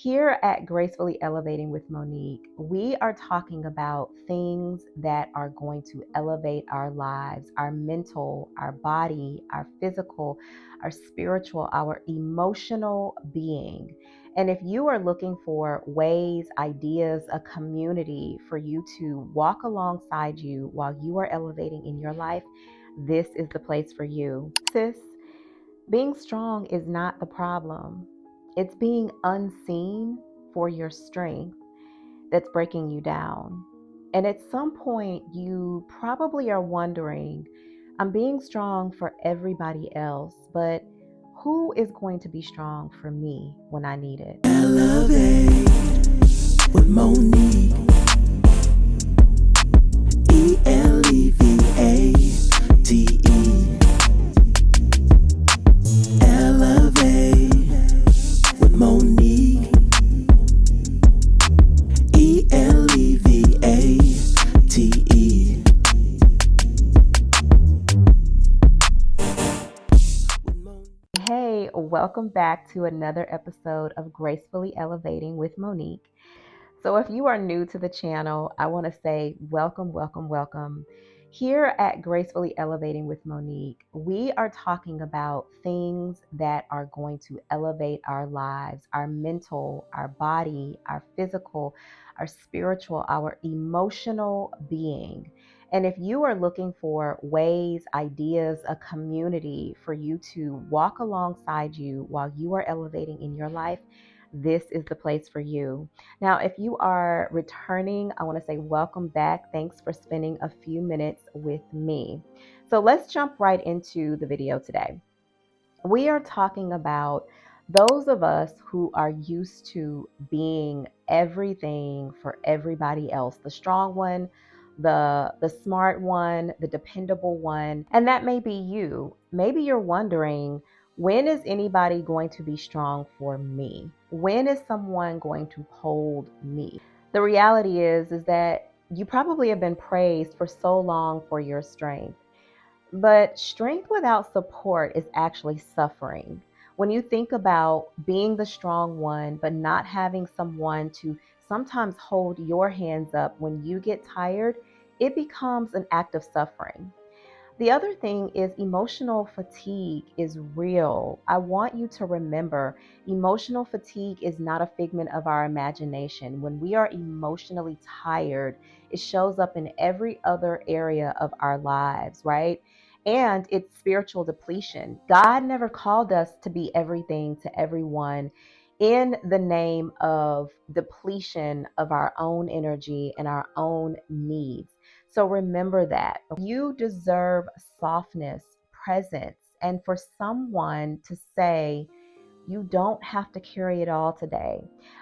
Here at Gracefully Elevating with Monique, we are talking about things that are going to elevate our lives, our mental, our body, our physical, our spiritual, our emotional being. And if you are looking for ways, ideas, a community for you to walk alongside you while you are elevating in your life, this is the place for you. Sis, being strong is not the problem. It's being unseen for your strength that's breaking you down. And at some point, you probably are wondering, I'm being strong for everybody else, but who is going to be strong for me when I need it? Elevate with Monique. Elevate. Elevate with Monique. Elevate. Hey, welcome back to another episode of Gracefully Elevating with Monique. So if you are new to the channel, I want to say welcome, welcome, welcome. Here at Gracefully Elevating with Monique, we are talking about things that are going to elevate our lives, our mental, our body, our physical, our spiritual, our emotional being. And if you are looking for ways, ideas, a community for you to walk alongside you while you are elevating in your life, this is the place for you. Now, if you are returning, I want to say welcome back. Thanks for spending a few minutes with me. So let's jump right into the video today. We are talking about those of us who are used to being everything for everybody else, the strong one, the smart one, the dependable one, and that may be you. Maybe you're wondering, when is anybody going to be strong for me? When is someone going to hold me? The reality is that you probably have been praised for so long for your strength. But strength without support is actually suffering. When you think about being the strong one, but not having someone to sometimes hold your hands up when you get tired, it becomes an act of suffering. The other thing is emotional fatigue is real. I want you to remember emotional fatigue is not a figment of our imagination. When we are emotionally tired, it shows up in every other area of our lives, right? And it's spiritual depletion. God never called us to be everything to everyone in the name of depletion of our own energy and our own needs. So remember that you deserve softness, presence, and for someone to say, you don't have to carry it all today.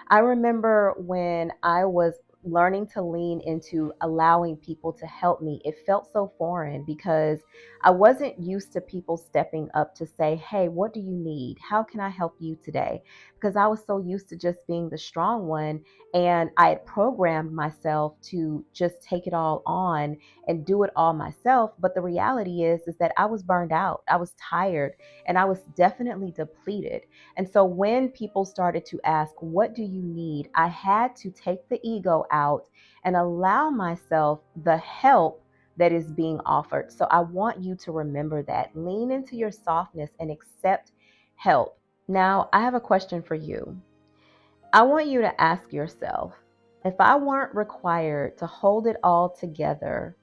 I remember when I was learning to lean into allowing people to help me, it felt so foreign because I wasn't used to people stepping up to say, hey, what do you need? How can I help you today? Because I was so used to just being the strong one, and I had programmed myself to just take it all on and do it all myself. But the reality is that I was burned out, I was tired, and I was definitely depleted. And so when people started to ask, what do you need? I had to take the ego out and allow myself the help that is being offered. So I want you to remember that. Lean into your softness and accept help. Now, I have a question for you. I want you to ask yourself, if I weren't required to hold it all together,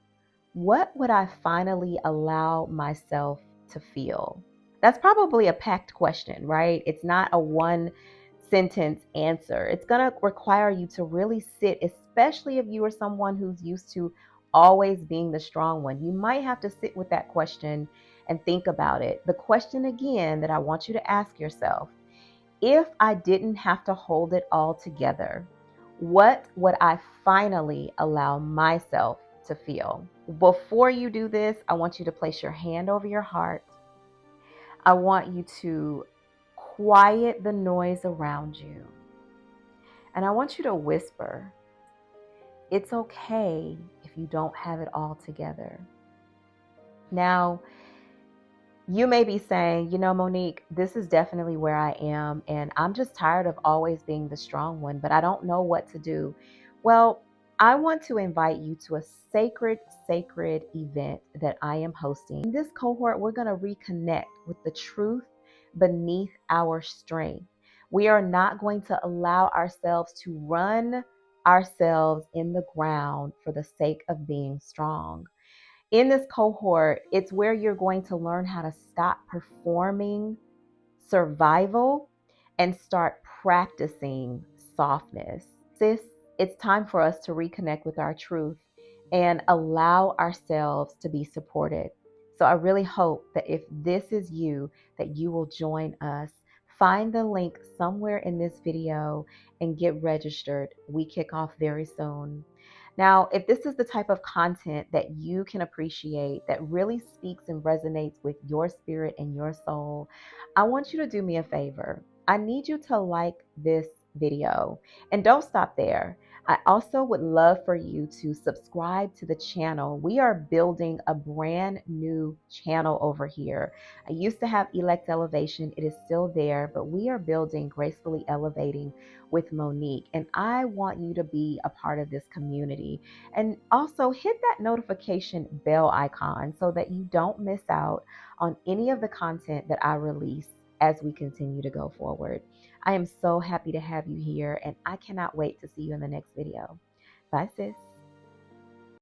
what would I finally allow myself to feel? That's probably a packed question, right? It's not a one sentence answer. It's going to require you to really sit, especially if you are someone who's used to always being the strong one. You might have to sit with that question and think about it. The question again that I want you to ask yourself, if I didn't have to hold it all together, what would I finally allow myself to feel? Before you do this, I want you to place your hand over your heart. I want you to quiet the noise around you. And I want you to whisper, it's okay if you don't have it all together. Now, You may be saying, Monique, this is definitely where I am, and I'm just tired of always being the strong one, but I don't know what to do. Well, I want to invite you to a sacred event that I am hosting. In this cohort, we're going to reconnect with the truth beneath our strength. We are not going to allow ourselves to run ourselves in the ground for the sake of being strong. In this cohort, it's where you're going to learn how to stop performing survival and start practicing softness. Sis, it's time for us to reconnect with our truth and allow ourselves to be supported. So I really hope that if this is you, that you will join us. Find the link somewhere in this video and get registered. We kick off very soon. Now, if this is the type of content that you can appreciate, that really speaks and resonates with your spirit and your soul, I want you to do me a favor. I need you to like this video, and don't stop there. I also would love for you to subscribe to the channel. We are building a brand new channel over here. I used to have Elect Elevation. It is still there, but we are building Gracefully Elevating with Monique, and I want you to be a part of this community. And also hit that notification bell icon so that you don't miss out on any of the content that I release as we continue to go forward. I am so happy to have you here, and I cannot wait to see you in the next video. Bye, sis.